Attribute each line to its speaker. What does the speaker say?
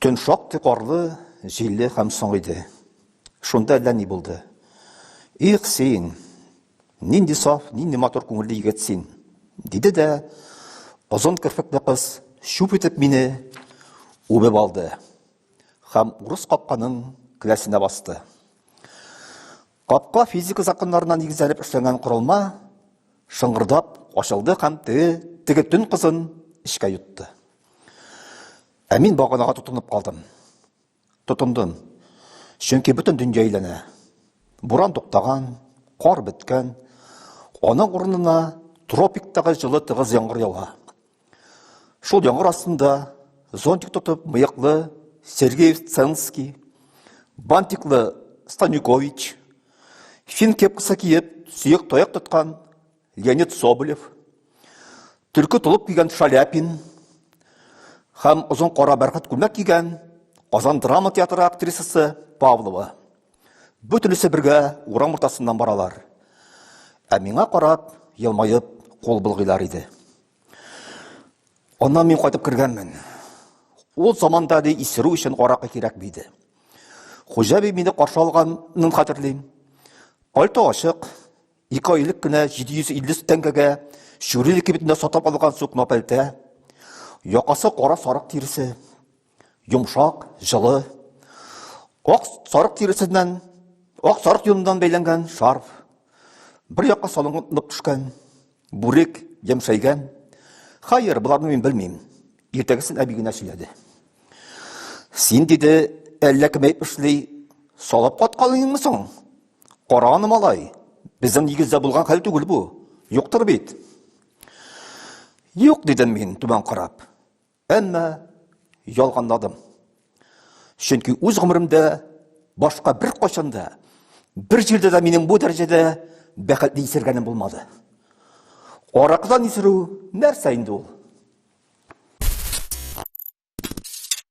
Speaker 1: Түн шақты қарлы, желі һәм соң иде. Шунда әллә ни булды. Их син, нинди саф, нинди матур күңелле егет син, диде дә, озын кірпекле кыз шуп итеп мине үбеп алды һәм урыс капканың келәсенә басты. Капка физика законнарына нигезләнеп эшләнгән корылма шыңгырдап ачылды һәм теге төн кызын эчкә йотты. Ә мин баганага тотынып калдым. Тотындым. Чөнки бөтен дөнья әйләнә. Буран туктаган, кар беткән, аның урынына тропиктагы җылы тыгыз яңгыр ява. Шул яңгыр астында зонтик тотып мыеклы Сергей Ценский, бантиклы Станюкович, фин кепкасы киеп, сөек таяк тоткан Леонид Соболев, төлке тулып кигән Шаляпин һәм озын кара бәрхет күлмәк кигән Казан драма театры актрисасы Павлова. Бөтенесе бергә урам уртасыннан баралар. Ә миңа карап, елмаеп, кул булгыйлар иде. Аннан мин кайтып кергәнмен. Ул заманда да исерү өчен аракы кирәк биде. Хуҗа бей мине каршы алганын хәтерлим. Пальто ачык, 2 айлык кенә 750 тәңкәгә шүрилек кибетендә сатып алган сукно пальто. Якасы кара сарык тиресе, йомшак, җылы. Ак сарык тиресеннән, ак сарык юныннан бәйләнгән шарф. Бер якка салынып төшкән, бүрек ямшайган. Хәер, буларны мин белмим. Иртәгесен әби генә сөйләде. Син диде, әллә кем әйтеп эшли, салып катканыңмы соң? Караны малай. Безнең нигездә булган хәл түгел бу. Юктыр бит. Юк дидем мин түбән карап. Әмма ялганладым. Чөнки үз гомеремдә башка бер качанда, бер җирдә дә минем бу дәрәҗәдә бәхетле исергәнем булмады. Аракыдан исерү нәрсә инде ул?